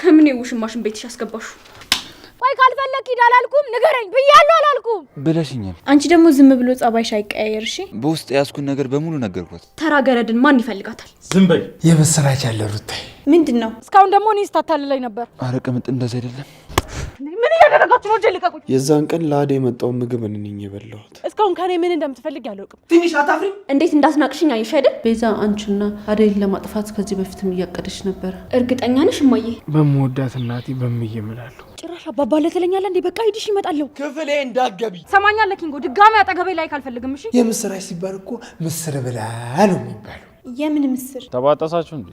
ከምን የውሽማሽን ቤትሽ አስገባሹ? ቆይ ካልፈለክ ሂድ አላልኩም? ንገረኝ ብያለሁ አላልኩም? ብለሽኛል። አንቺ ደግሞ ዝም ብሎ ጸባይሽ አይቀያየር እሺ? በውስጥ ያስኩን ነገር በሙሉ ነገርኳት። ተራገረድን ማን ይፈልጋታል? ዝም በይ። የምስራች ያለ ሩታይ ምንድነው? እስካሁን ደግሞ እኔ ስታታልለኝ ነበር። አረ ቅምጥ እንደዛ አይደለም። ምን እያደረጋችሁ ነው? ልቀቁኝ። የዛን ቀን ለአዴ የመጣው ምግብ እንንኝ የበላሁት። እስካሁን ከኔ ምን እንደምትፈልግ ያለውቅም። ትንሽ አታፍሪም? እንዴት እንዳስናቅሽኝ አየሽ አይደል? ቤዛ አንቺና አዴን ለማጥፋት ከዚህ በፊትም እያቀደች ነበር። እርግጠኛ ነሽ እማዬ? በመወዳት እናቴ በምዬ እምላለሁ። ጭራሽ አባባለ ትለኛለህ እንዴ? በቃ ሂድሽ ይመጣለሁ። ክፍሌ እንዳትገቢ ሰማኛለህ ኪንጎ? ድጋሚ አጠገቤ ላይ ካልፈልግም እሺ? የምስራች ሲባል እኮ ምስር ብላ ነው የሚባለው። የምን ምስር? ተባጣሳችሁ እንዴ?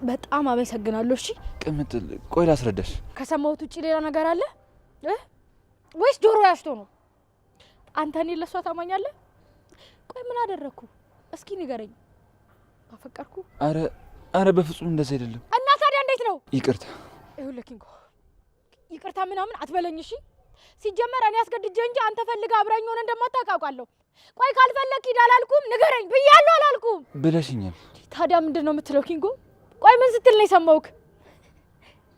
በጣም አመሰግናለሁ። እሺ ቅምጥ ቆይ ላስረዳሽ። ከሰማሁት ውጪ ሌላ ነገር አለ ወይስ ጆሮ ያሽቶ ነው? አንተ እኔ ለሷ ታማኛለህ? ቆይ ምን አደረኩ? እስኪ ንገረኝ። አፈቀርኩ? አረ በፍጹም እንደዛ አይደለም። እና ታዲያ እንዴት ነው? ይቅርታ። ይኸውልህ ኪንጎ ይቅርታ ምናምን አትበለኝ እሺ? ሲጀመር እኔ አስገድጄ እንጂ አንተ ፈልጋ አብራኝ ሆነ እንደማታውቃለሁ። ቆይ ካልፈለክ ሂድ አላልኩም? ንገረኝ ብያለሁ አላልኩም? ብለሽኛል። ታዲያ ምንድነው የምትለው ኪንጎ? ቆይ ምን ስትል ነው የሰማሁህ?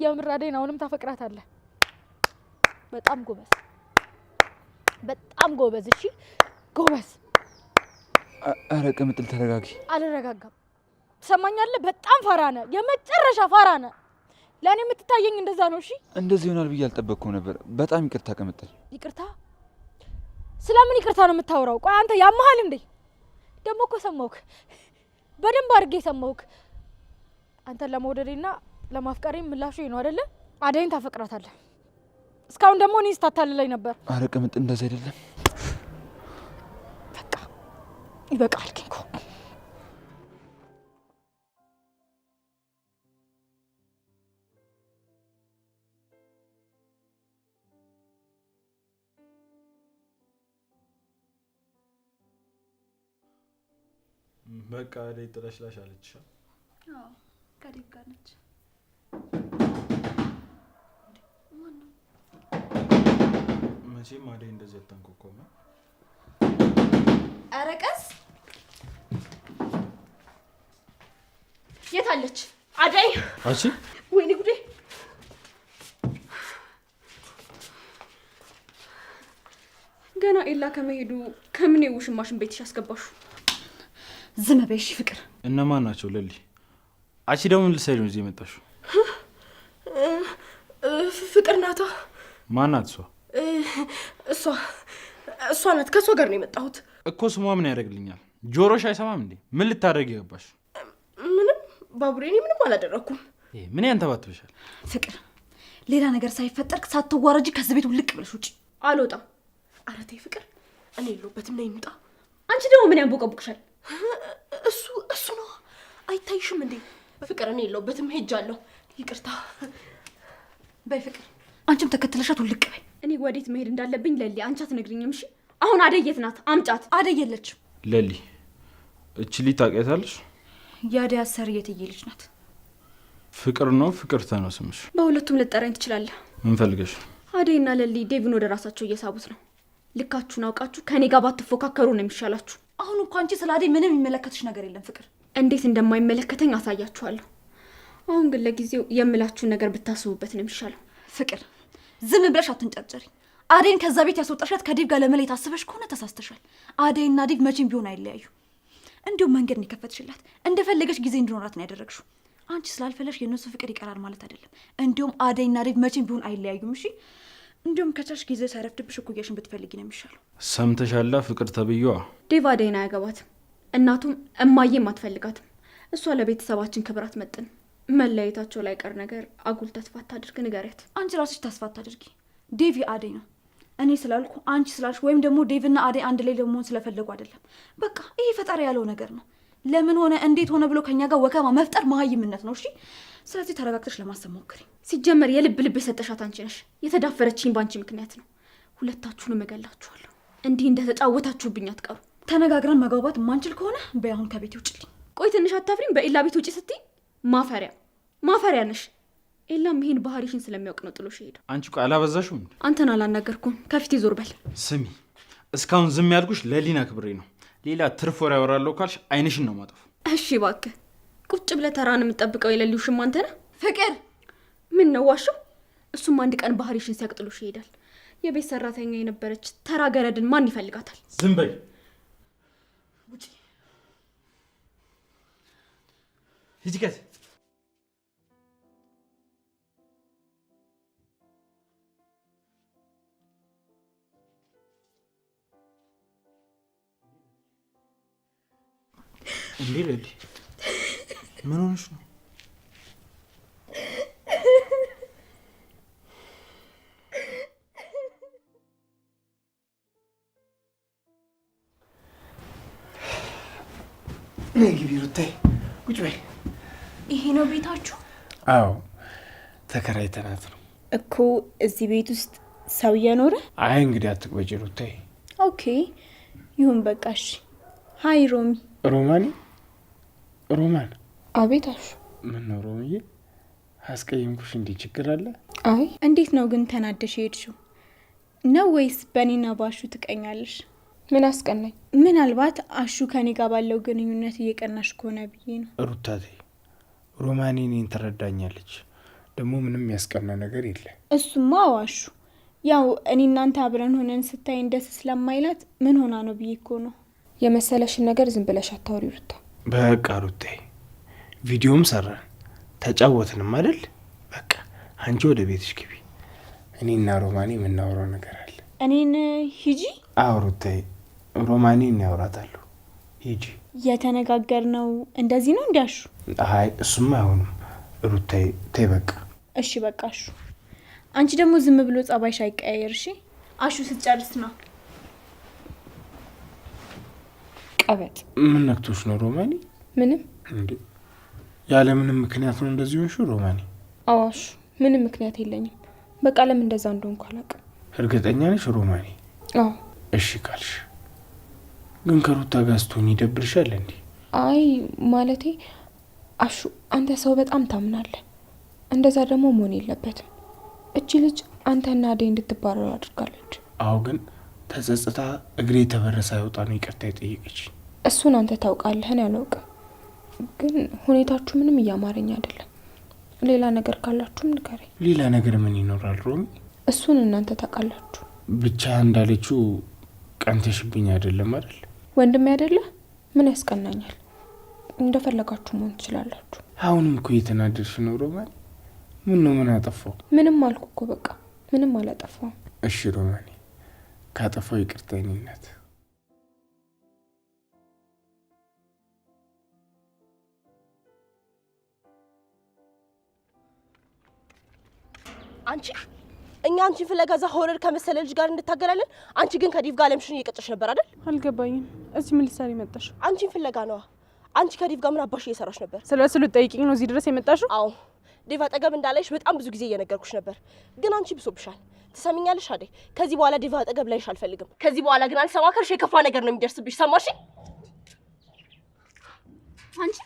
የምር አዴን አሁንም ታፈቅራታለህ? በጣም ጎበዝ፣ በጣም ጎበዝ። እሺ ጎበዝ። አረ ቅምጥል ተረጋጊ። አልረጋጋም። ትሰማኛለህ? በጣም ፋራ ነህ፣ የመጨረሻ ፋራ ነህ። ለእኔ የምትታየኝ እንደዛ ነው። እሺ እንደዚህ ይሆናል ብዬ አልጠበቅኩም ነበር። በጣም ይቅርታ ቅምጥል። ይቅርታ? ስለምን ይቅርታ ነው የምታወራው? ቆይ አንተ ያመሃል እንዴ? ደግሞ እኮ ሰማሁህ፣ በደንብ አድርጌ ሰማሁህ። አንተን ለመውደዴና ለማፍቀሬ ምላሹ ይሄ ነው አይደለ? አዴን ታፈቅራታለህ። እስካሁን ደግሞ እኔ ስታታልለኝ ነበር። አረ ቅምጥ እንደዛ አይደለም። በቃ ይበቃል ኪንጎ። በቃ አዴ ጥለሽላሽ አለች። አዎ ከዴቭ ጋር ነች። መቼም አዴ እንደዚህ አታንኮኮም። ኧረ ቀስ። የት አለች አደይ? አንቺ ወይኔ ጉዴ! ገና ኤላ ከመሄዱ ከምን የውሽማሽን ቤትሽ አስገባሹ? ዝም በይ እሺ ፍቅር። እነማን ናቸው ለሊ? አንቺ ደግሞ ምን ልትሰሪ ነው እዚህ የመጣሽው? ፍቅር ናታ። ማን ናት እሷ? እሷ ናት። ከእሷ ጋር ነው የመጣሁት እኮ። ስሟ ምን ያደርግልኛል? ጆሮሽ አይሰማም እንዴ? ምን ልታደርጊ ገባሽ? ምንም ባቡሬ፣ እኔ ምንም አላደረኩም። ምን ያንተባትብሻል? ፍቅር፣ ሌላ ነገር ሳይፈጠር ሳትዋረጂ ከዚህ ቤት ውልቅ ብለሽ ውጪ። አልወጣም። ኧረ ተይ ፍቅር፣ እኔ የለሁበትም። ነይ እንውጣ። አንቺ ደግሞ ምን ያንቦቀቡቅሻል? እሱ ነው አይታይሽም እንዴ? ፍቅር፣ እኔ የለሁበትም፣ ሄጃለሁ። ይቅርታ በይ ፍቅር። አንቺም ተከትለሻት ውልቅ በይ። እኔ ወዴት መሄድ እንዳለብኝ ለሊ አንቺ አትነግሪኝም? እሺ አሁን አደይ የት ናት? አምጫት። አደይ የለችም። ለሊ እቺ ልጅ ታውቂያታለሽ? የአደይ አሰሪ የትዬ ልጅ ናት። ፍቅር ነው ፍቅርተ ነው ስምሽ? በሁለቱም ልጠራኝ ትችላለህ። ምን ፈልገሽ? አደይና ለሊ ዴቪን ወደ ራሳቸው እየሳቡት ነው። ልካችሁን አውቃችሁ ከኔ ጋር ባትፎካከሩ ነው የሚሻላችሁ። አሁን እንኳን አንቺ ስለ አደይ ምንም የሚመለከትሽ ነገር የለም ፍቅር። እንዴት እንደማይመለከተኝ አሳያችኋለሁ። አሁን ግን ለጊዜው የምላችሁን ነገር ብታስቡበት ነው የሚሻለው። ፍቅር፣ ዝም ብለሽ አትንጨርጨሪ። አደይን ከዛ ቤት ያስወጣሻት ከዴቭ ጋር ለመለየት አስበሽ ከሆነ ተሳስተሻል። አደይና ዴቭ መቼም ቢሆን አይለያዩ። እንዲሁም መንገድ ነው የከፈትሽላት። እንደፈለገሽ ጊዜ እንድኖራት ነው ያደረግሽው። አንቺ ስላልፈለሽ የእነሱ ፍቅር ይቀራል ማለት አይደለም። እንዲሁም አደይና ዴቭ መቼም ቢሆን አይለያዩም። እሺ፣ እንዲሁም ከቻልሽ ጊዜ ሳይረፍድብሽ እኩያሽን ብትፈልጊ ነው የሚሻለው። ሰምተሻላ? ፍቅር ተብዬዋ ዴቭ አደይን አያገባትም። እናቱም እማዬም አትፈልጋትም። እሷ ለቤተሰባችን ክብር አትመጥንም። መለያየታቸው ላይ ቀር ነገር አጉል ተስፋ አታድርግ፣ ንገሪያት። አንቺ ራስሽ ተስፋ አታድርጊ። ዴቭ አደይ ነው። እኔ ስላልኩ አንቺ ስላልሽ ወይም ደግሞ ዴቭና አደይ አንድ ላይ ለመሆን ስለፈለጉ አይደለም። በቃ ይሄ ፈጣሪ ያለው ነገር ነው። ለምን ሆነ እንዴት ሆነ ብሎ ከኛ ጋር ወከማ መፍጠር መሀይምነት ነው። እሺ፣ ስለዚህ ተረጋግተሽ ለማሰብ ሞክሪ። ሲጀመር የልብ የሰጠሻት አንቺ ነሽ። የተዳፈረችኝ ባንቺ ምክንያት ነው። ሁለታችሁንም እገላችኋለሁ። እንዲህ እንደተጫወታችሁብኝ አትቀሩ። ተነጋግረን መግባባት ማንችል ከሆነ በአሁን ከቤት ውጭልኝ። ቆይ ትንሽ አታፍሪም? በኢላ ቤት ውጪ ስትይ ማፈሪያ ነሽ። ኤላም ይሄን ባህሪሽን ስለሚያውቅ ነው ጥሎሽ ሄደ። አንቺ ቆይ አላበዛሽም? አንተን አላናገርኩም። ከፊቴ ዞር በል። ስሚ እስካሁን ዝም ያልኩሽ ለሊና ክብሬ ነው። ሌላ ትርፍ ወሬ ያወራለሁ ካልሽ አይንሽን ነው ማጠፉ። እሺ እባክህ ቁጭ ብለህ ተራን የምትጠብቀው የሌሊውሽም አንተ ነህ። ፍቅር ምን ነው ዋሽው? እሱም አንድ ቀን ባህሪሽን ሲያቅጥሎሽ ይሄዳል። የቤት ሰራተኛ የነበረች ተራ ገረድን ማን ይፈልጋታል? ዝም በይ። ውጪ። ሂጂ ከዚህ እንዴ ለሊ ምን ሆነሽ ነው? ነይ ግቢ ሩታዬ፣ ቁጭ በይ። ይሄ ነው ቤታችሁ? አዎ ተከራይተናት ነው እኮ። እዚህ ቤት ውስጥ ሰው እየኖረ? አይ እንግዲህ አትቅበጪ ሩታዬ። ኦኬ ይሁን በቃ እሺ። ሀይ ሮሚ። ሮማኒ? ሮማን? አቤት አሹ። ምን ነው ሮሚዬ፣ አስቀየምኩሽ? እንዲህ ችግር አለ? አይ እንዴት ነው ግን ተናደሽ ሄድሽው ነው ወይስ በእኔና በአሹ ትቀኛለሽ? ምን አስቀናኝ? ምናልባት አሹ ከኔ ጋር ባለው ግንኙነት እየቀናሽ ከሆነ ብዬ ነው። ሩታቴ ሮማኒ እኔን ትረዳኛለች። ደግሞ ምንም ያስቀና ነገር የለ። እሱማ አዋሹ ያው እኔ እናንተ አብረን ሆነን ስታይን ደስ ስለማይላት ምን ሆና ነው ብዬ እኮ ነው። የመሰለሽን ነገር ዝም ብለሽ አታውሪ ሩታ። በቃ ሩታዬ ቪዲዮም ሰራን ተጫወትንም አይደል? በቃ አንቺ ወደ ቤትሽ ግቢ። እኔና ሮማኒ የምናወራው ነገር አለ። እኔን ሂጂ? አዎ ሩታዬ ሮማኒ እናወራታለሁ። ሂጂ። የተነጋገርነው እንደዚህ ነው እንዲያሹ? አይ እሱማ አይሆንም ሩታዬ ተይ በቃ። እሺ በቃ አሹ። አንቺ ደግሞ ዝም ብሎ ጸባይሽ አይቀያየር እሺ? አሹ ስትጨርስ ነው። ቀበጥ። ምን ነክቶሽ ነው ሮማኒ? ምንም። እንዴ ያለ ምንም ምክንያት ነው እንደዚህ ሆንሽ ሮማኒ? አዎ አሹ ምንም ምክንያት የለኝም። በቃ ለምን እንደዛ እንደሆንኩ አላውቅም። እርግጠኛ ነሽ ሮማኒ? አዎ። እሺ ካልሽ ግን ከሩታ ጋር ስትሆኝ ይደብርሻል እንዴ? አይ ማለቴ አሹ አንተ ሰው በጣም ታምናለህ። እንደዛ ደግሞ መሆን የለበትም። እቺ ልጅ አንተና አደይ እንድትባረሩ አድርጋለች። አዎ ግን ተጸጽታ እግሬ ተበረሰ አይወጣ ነው ይቅርታ የጠየቀች። እሱን አንተ ታውቃለህን? ያላውቅም ግን ሁኔታችሁ ምንም እያማረኝ አይደለም። ሌላ ነገር ካላችሁም ንገረኝ። ሌላ ነገር ምን ይኖራል ሮሚ? እሱን እናንተ ታውቃላችሁ። ብቻ እንዳለችው ቀንተሽብኝ አይደለም አይደል? ወንድሜ አይደለ? ምን ያስቀናኛል? እንደፈለጋችሁ መሆን ትችላላችሁ። አሁንም እኮ እየተናደድሽ ነው ሮማኒ። ምን ነው ምን አጠፋው? ምንም አልኩ እኮ በቃ ምንም አላጠፋውም። እሺ ሮማኒ ካጠፋው ይቅርታ የኔ እናት። አንቺ እኛ አንቺን ፍለጋ እዛ ሆረር ከመሰለ ልጅ ጋር እንታገላለን። አንቺ ግን ከዲቭ ጋር ለምሽን እየቀጨሽ ነበር አይደል? አልገባኝም። እዚህ ምን ልትሰሪ መጣሽ? አንቺን ፍለጋ ነዋ። አንቺ ከዲቭ ጋር ምን አባሽ እየሰራሽ ነበር? ስለሱ ልትጠይቂኝ ነው እዚህ ድረስ የመጣሽው? አዎ ዲቭ አጠገብ እንዳላይሽ በጣም ብዙ ጊዜ እየነገርኩሽ ነበር፣ ግን አንቺ ብሶብሻል። ትሰሚኛለሽ አደይ? ከዚህ በኋላ ዲቭ አጠገብ ላይሽ አልፈልግም። ከዚህ በኋላ ግን አልሰማ ካልሽ የከፋ ነገር ነው የሚደርስብሽ። ሰማሽ? አንቺ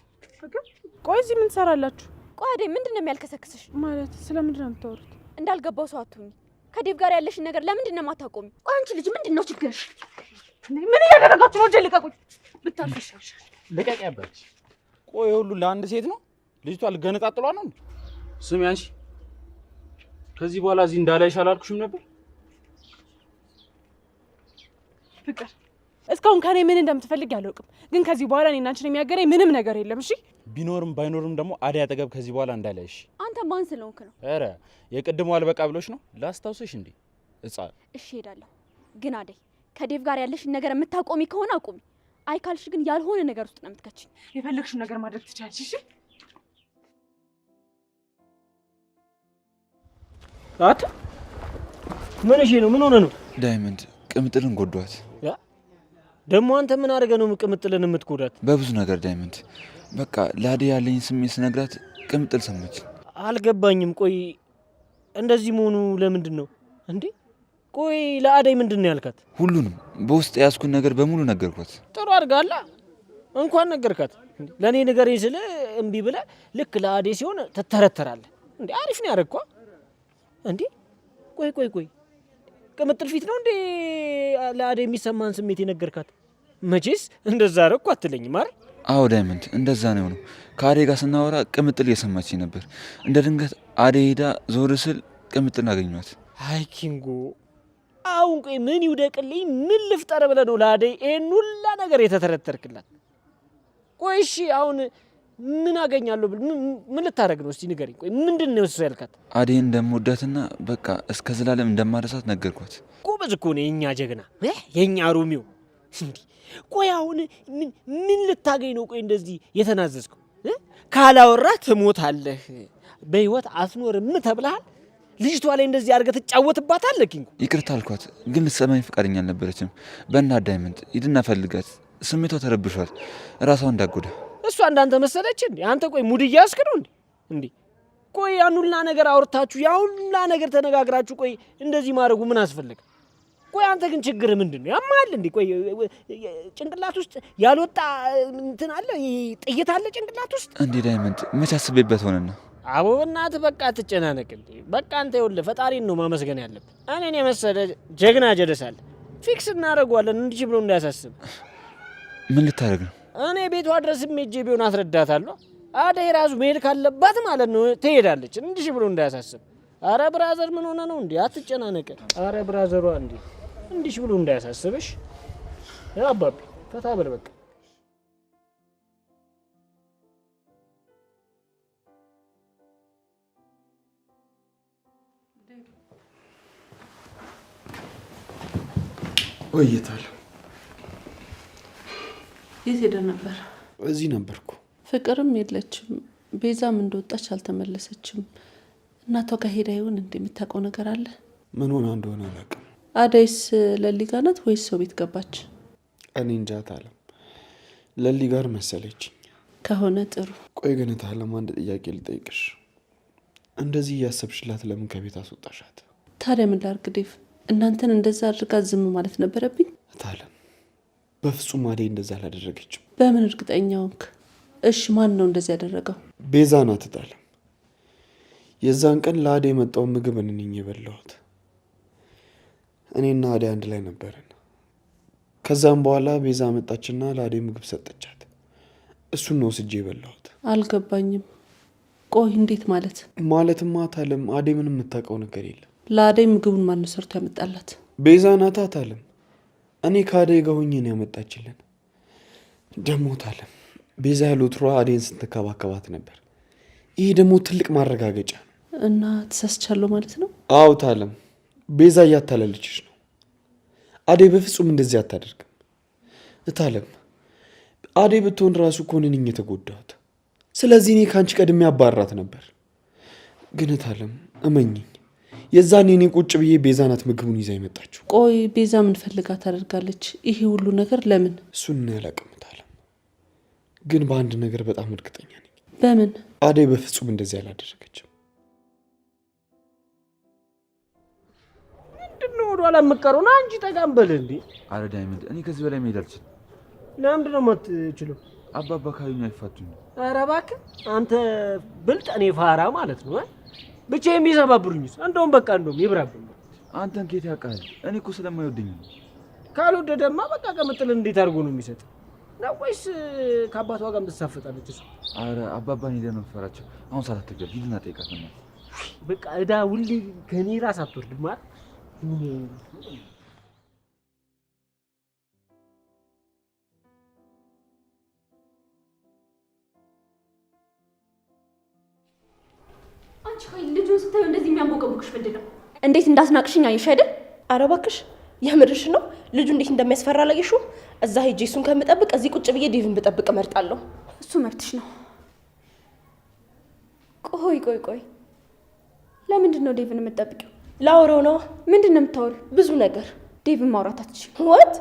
ቆይ እዚህ ምን ትሰራላችሁ? ቆይ አደይ ምንድን ነው የሚያልከሰክስሽ? ማለት ስለምንድን ነው የምታወሩት? እንዳልገባው ሰው አትሁኝ። ከዴቭ ጋር ያለሽን ነገር ለምንድን ነው የማታቆሚ? ቆይ አንቺ ልጅ ምንድን ነው ችግርሽ? ምን እያደረጋችሁ ነው? እጄን ልቀቁኝ። ብታልፈሻሽ ልቀቅ ያበች። ቆይ ሁሉ ለአንድ ሴት ነው? ልጅቷ ልገነጣጥሏ ነው? ስሚ አንቺ ከዚህ በኋላ እዚህ እንዳላይሽ አላልኩሽም ነበር? ፍቅር እስካሁን ከኔ ምን እንደምትፈልግ ያለውቅም፣ ግን ከዚህ በኋላ እኔና አንቺን የሚያገናኝ ምንም ነገር የለም። እሺ ቢኖርም ባይኖርም ደግሞ አደይ አጠገብ ከዚህ በኋላ እንዳላይሽ። አንተ ማን ስለሆንክ ነው? ኧረ የቅድሙ አልበቃ ብሎሽ ነው? ላስታውስሽ እንዴ ሕፃን። እሺ ሄዳለሁ፣ ግን አደይ ከዴቭ ጋር ያለሽን ነገር የምታቆሚ ከሆነ አቁሚ። አይ ካልሽ ግን ያልሆነ ነገር ውስጥ ነው የምትከቺኝ። የፈለግሽውን ነገር ማድረግ ትችያለሽ። እሺ አት ምን እሺ ነው? ምን ሆነ ነው? ዳይመንድ ቅምጥልን ጎዷት። ደግሞ አንተ ምን አድርገህ ነው ቅምጥልን የምትጎዳት? በብዙ ነገር ዳይመንድ። በቃ ለአደይ ያለኝ ስሜት ስነግራት ቅምጥል ሰማች። አልገባኝም። ቆይ እንደዚህ መሆኑ ለምንድን ነው እንዴ? ቆይ ለአደይ ምንድን ነው ያልካት? ሁሉንም በውስጥ ያዝኩን ነገር በሙሉ ነገርኳት። ጥሩ አድርጋላ። እንኳን ነገርካት። ለእኔ ንገረኝ ስለ እምቢ ብለህ ልክ ለአደይ ሲሆን ትተረተራለህ። እንዴ አሪፍ ነው ያደረግኳ እንዴ። ቆይ ቅምጥል ፊት ነው እንዴ ለአደይ የሚሰማን ስሜት የነገርካት? መቼስ እንደዛ አደረግኩ አትለኝም አይደል? አዎ ዳይመንድ፣ እንደዛ ነው የሆነው። ከአደይ ጋር ስናወራ ቅምጥል እየሰማችኝ ነበር። እንደ ድንገት አደይ ሄዳ ዞር ስል ቅምጥል አገኘኋት። አይ ኪንጎ፣ አሁን ቆይ ምን ይውደቅልኝ ምን ልፍጠር ብለህ ነው ለአደይ ይሄን ሁላ ነገር የተተረተርክላት? ቆይ እሺ አሁን ምን አገኛለሁ ብል ምን ልታረግ ነው? እስቲ ንገሪኝ። ቆይ ምንድን ነው እሱ ያልካት? አደይን እንደምወዳትና በቃ እስከ ዘላለም እንደማረሳት ነገርኳት። ጎበዝ እኮ ነው የኛ ጀግና፣ የኛ ሮሚዮ። እንዴ ቆይ አሁን ምን ልታገኝ ነው? ቆይ እንደዚህ የተናዘዝከው? ካላወራህ ትሞታለህ፣ በህይወት አትኖርም ተብለሃል። ልጅቷ ላይ እንደዚህ አድርገህ ትጫወትባታለህ ኪንጎ። ይቅርታ አልኳት፣ ግን ልትሰማኝ ፈቃደኛ አልነበረችም። በእናትህ ዳይመንድ ሂድና ፈልጋት፣ ስሜቷ ተረብሿል፣ ራሷን እንዳጎዳ። እሷ እንዳንተ መሰለች እንዴ? አንተ ቆይ ሙድ እያስክ ነው እንዴ? ቆይ ያን ሁላ ነገር አውርታችሁ ያን ሁላ ነገር ተነጋግራችሁ ቆይ እንደዚህ ማድረጉ ምን አስፈልግ? ቆይ አንተ ግን ችግር ምንድነው? ያማል እንዴ? ቆይ ጭንቅላት ውስጥ ያልወጣ እንትን አለ፣ ጥይት አለ ጭንቅላት ውስጥ እንዴ? ዳይመንድ መቼ አስቤበት ሆነና? አቦ እናት በቃ አትጨናነቅ እንዴ። በቃ አንተ ይኸውልህ ፈጣሪን ነው ማመስገን ያለብህ። እኔን የመሰለ ጀግና ጀደሳል ፊክስ እናደርገዋለን እንዲህ ብሎ እንዳያሳስብ። ምን ልታደርግ ነው? እኔ ቤቷ ድረስ ሄጄ ቢሆን አስረዳታለሁ። አደይ ራሱ መሄድ ካለባት ማለት ነው ትሄዳለች፣ እንዲህ ብሎ እንዳያሳስብ። አረ ብራዘር ምን ሆነ ነው እንዴ? አትጨናነቅ። አረ ብራዘሯ እንዲህ ብሎ እንዳያሳስብሽ። ያ አባቢ ፈታ በል በቃ። ወይታል የት ሄደ ነበር? እዚህ ነበርኩ። ፍቅርም የለችም፣ ቤዛም እንደወጣች አልተመለሰችም። እናቷ ጋር ሄዳ ይሆን እንዴ? የምታውቀው ነገር አለ? ምን ሆና እንደሆነ አላውቅም። አደይስ ለሊ ጋር ናት ወይስ ሰው ቤት ገባች? እኔ እንጃ ታለም፣ ለሊ ጋር መሰለችኝ። ከሆነ ጥሩ። ቆይ ግን ታለም አንድ ጥያቄ ልጠይቅሽ። እንደዚህ እያሰብሽላት ለምን ከቤት አስወጣሻት? ታዲያ ምን ላድርግ ዴቭ? እናንተን እንደዛ አድርጋ ዝም ማለት ነበረብኝ? ታለም በፍጹም አደይ እንደዛ አላደረገችም። በምን እርግጠኛ ሆንክ? እሺ ማን ነው እንደዚህ ያደረገው? ቤዛ ናት። ታለም የዛን ቀን ለአደይ የመጣውን ምግብ እኔ ነኝ የበላሁት። እኔና አደይ አንድ ላይ ነበርን። ከዛም በኋላ ቤዛ መጣችና ለአደይ ምግብ ሰጠቻት። እሱን ነው ወስጄ የበላሁት። አልገባኝም። ቆይ እንዴት ማለት? ማለትማ ታለም አደይ ምንም የምታውቀው ነገር የለም። ለአደይ ምግቡን ማን ሰርቶ ያመጣላት? ቤዛ ናታ። ታለም እኔ ከአደይ ጋር ሆኜ ነው ያመጣችልን። ደግሞ ታለም ቤዛ ያሉትሯ አደይን ስትንከባከባት ነበር። ይሄ ደግሞ ትልቅ ማረጋገጫ ነው። እና ተሳስቻለሁ ማለት ነው? አዎ ታለም ቤዛ እያታለለችሽ ነው። አደይ በፍጹም እንደዚህ አታደርግም። ታለም አደይ ብትሆን ራሱ እኮ እኔ ነኝ የተጎዳሁት። ስለዚህ እኔ ከአንቺ ቀድሜ አባራት ነበር። ግን ታለም እመኝኝ፣ የዛኔ እኔ ቁጭ ብዬ ቤዛ ናት ምግቡን ይዛ የመጣችው። ቆይ ቤዛ ምን ፈልጋ ታደርጋለች? ይሄ ሁሉ ነገር ለምን? እሱን እኔ አላውቅም ታለም፣ ግን በአንድ ነገር በጣም እርግጠኛ ነኝ። በምን? አደይ በፍጹም እንደዚህ አላደረገችም። ምንድነው ወደኋላ የምትቀረው? ና እንጂ ጠጋም በል እንዴ። አረ ዳይመንድ፣ እኔ ከዚህ በላይ መሄድ አልችልም። ለምንድን ነው የማትችለው? አባባ ካዩኝ አይፋቱኝ። ኧረ እባክህ አንተ ብልጥ፣ እኔ ፋራ ማለት ነው። ብቻ የሚሰባብሩኝስ እንደውም በቃ ይብራብኝ። አንተን ኬት ያውቃል? እኔ እኮ ስለማይወደኝ ነው። ካልወደደማ በቃ ቅምጥልን እንዴት አድርጎ ነው የሚሰጥ? ነው ወይስ ከአባቷ ጋር ትሳፈጣለች እሱ? አረ አባባን ሄደህ ነው የምትፈራቸው። አሁን ሰዓት አትገል፣ ሂድና ጠይቃት ነው። በቃ እዳ ሁሌ ከኔ ራስ አትወርድም ማለት አንቺ ቆይ ልጁን ስታዩ እንደዚህ የሚያንቦቀቦቅሽ ምንድን ነው? እንዴት እንዳስናቅሽኝ አየሽ አይደል? ኧረ እባክሽ የምርሽ ነው? ልጁ እንዴት እንደሚያስፈራ አላየሽው? እዛ ሄጄ እሱን ከምጠብቅ እዚህ ቁጭ ብዬ ዴቭን ብጠብቅ እመርጣለሁ። እሱ መብትሽ ነው። ቆይ ለምንድን ነው ዴቭን የምትጠብቂው? ላወራው ነው። ምንድን ነው የምታወሪው? ብዙ ነገር። ዴቭን ማውራት አትችይም። ወት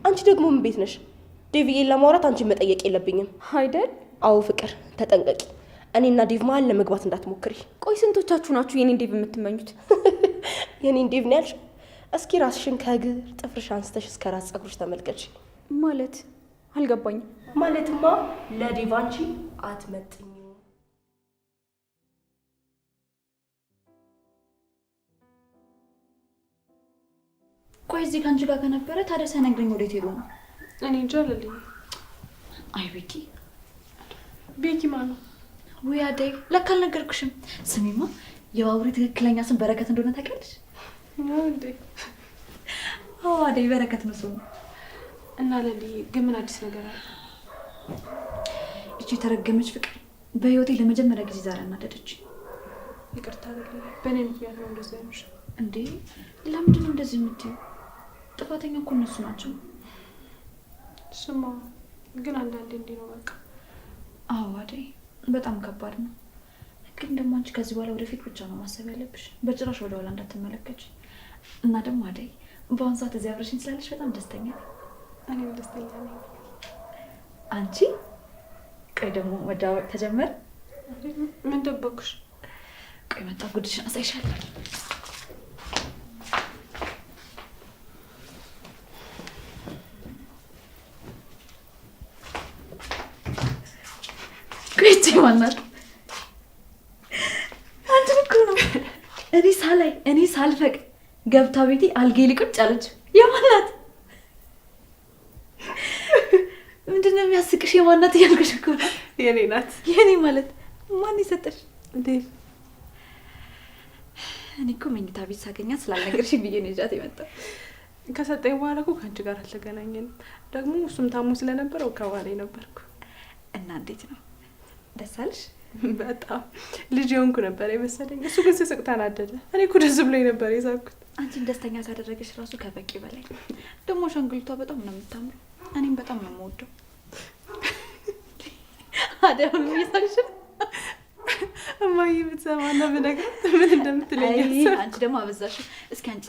አንቺ ደግሞ ምን ቤት ነሽ? ዴቭዬን ለማውራት አንቺን መጠየቅ የለብኝም አይደል? አዎ ፍቅር ተጠንቀቂ። እኔና ዴቭ መሀል ለመግባት እንዳትሞክሪ። ቆይ ስንቶቻችሁ ናችሁ የኔን ዴቭ የምትመኙት? የኔን ዴቭ ነው ያልሽ? እስኪ ራስሽን ከእግር ጥፍርሽ አንስተሽ እስከ ራስ ፀጉርሽ ተመልከች። ማለት አልገባኝም። ማለትማ ለዴቭ አንቺ አትመጥኝ ቆይ እዚህ ከአንቺ ጋር ከነበረ ታዲያ ሳይነግረኝ ወዴት ሄዶ ነው? እኔ እንጃ ልልኝ። አይ ቤኪ ቤኪ ማን ነው? ውይ አደይ ለካ አልነገርኩሽም። ስሚማ የባቡሬ ትክክለኛ ስም በረከት እንደሆነ ታውቂያለሽ? እንዴ? አዎ አደይ በረከት ነው ስሙ። እና ልልኝ ግን ምን አዲስ ነገር አለ? እቺ የተረገመች ፍቅር በህይወቴ ለመጀመሪያ ጊዜ ዛሬ አናደደች። ይቅርታ ልልኝ፣ በእኔ ምክንያት ነው እንደዚህ ያልሽ። እንዴ ለምንድን ነው እንደዚህ የምትይው? ጥፋተኛ እኮ እነሱ ናቸው። ስማ ግን አንዳንዴ እንዲህ ነው በቃ። አዎ አደይ በጣም ከባድ ነው። ግን ደግሞ አንቺ ከዚህ በኋላ ወደፊት ብቻ ነው ማሰብ ያለብሽ፣ በጭራሽ ወደ ኋላ እንዳትመለከች። እና ደግሞ አደይ በአሁን ሰዓት እዚህ አብረሽኝ ስላለሽ በጣም ደስተኛ ነኝ። እኔም ደስተኛ ነኝ። አንቺ ቆይ ደግሞ መደባበቅ ተጀመረ? ምን ደበኩሽ? ቆይ መጣ ጉድሽን አሳይሻለሁ። ቆይቼ ማናት? አንቺ እኮ ነው እኔ ሳልፈቅ ገብታ ቤቴ አልጌ ሊቁጭ አለች። የማናት? ምንድነው የሚያስቅሽ? የማናት እያልኩሽ እኮ ነው። የኔ ናት። የኔ ማለት ማን ይሰጥሽ? ዴቭ። እኔ እኮ መኝታ ቤት ሳገኛት ስላልነገርሽኝ ብዬ ነው ይዣት የመጣው። ከሰጠኝ በኋላ እኮ ከአንቺ ጋር አልተገናኘንም። ደግሞ እሱም ታሞ ስለነበረ ወከባ ላይ ነበርኩ። እና እንዴት ነው? ደስ አለሽ? በጣም ልጅ የሆንኩ ነበር የመሰለኝ። እሱ ግን ስስቅ ተናደደ። እኔ እኮ ደስ ብሎኝ ነበር የሳቅኩት። አንቺን ደስተኛ ካደረገሽ ራሱ ከበቂ በላይ። ደግሞ ሸንግልቷ በጣም ነው የምታምረው። እኔም በጣም ነው የምወደው። አደም እየሳቅሽ ነው። እማዬ ብትሰማና ብነግራት ምን እንደምትለኝ። አንቺ ደግሞ አበዛሽ። እስኪ አንቺ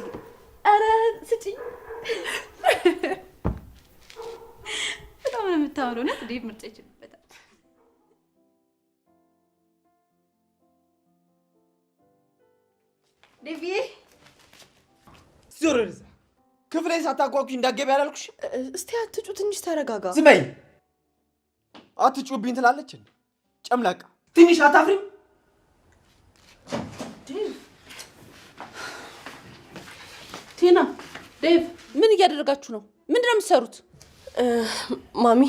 ኧረ ስጪኝ። በጣም ነው የምታምረው። እውነት ዴቭ ምርጫ ይችልበታል። ዴቪዬ ዞር እዛ ክፍሌ ሳታጓጉኝ እንዳትገቢ ያላልኩሽ? እስቲ አትጩ፣ ትንሽ ተረጋጋ። ዝም በይ። አትጩብኝ ትላለች። ጨምላቃ ትንሽ አታፍሪም? ቲና፣ ዴቭ ምን እያደረጋችሁ ነው? ምንድን ነው የምትሰሩት? ማሚ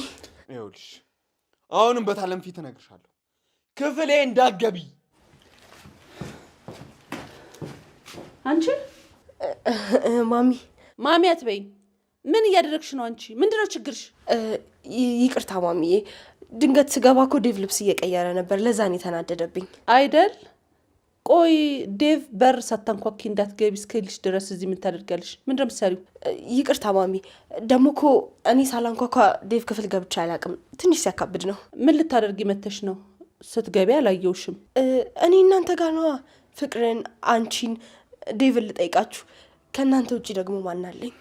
ይኸውልሽ አሁንም በታለም ፊት እነግርሻለሁ፣ ክፍሌ እንዳትገቢ። አንቺ ማሚ አትበይኝ። ምን እያደረግሽ ነው አንቺ? ምንድን ነው ችግርሽ? ይቅርታ ማሚዬ፣ ድንገት ስገባ እኮ ዴቭ ልብስ እየቀየረ ነበር፣ ለዛ ነው የተናደደብኝ። አይደል? ቆይ ዴቭ በር ሳታንኳኪ እንዳትገቢ እስከልሽ ድረስ እዚህ ምን ታደርጊያለሽ? ምንድን ነው የምትሰሪው? ይቅርታ ማሚ፣ ደግሞ እኮ እኔ ሳላንኳኳ ዴቭ ክፍል ገብቼ አላውቅም። ትንሽ ሲያካብድ ነው። ምን ልታደርጊ መተሽ ነው? ስትገቢ አላየውሽም። እኔ እናንተ ጋር ነዋ። ፍቅርን፣ አንቺን፣ ዴቭን ልጠይቃችሁ። ከእናንተ ውጭ ደግሞ ማን አለኝ?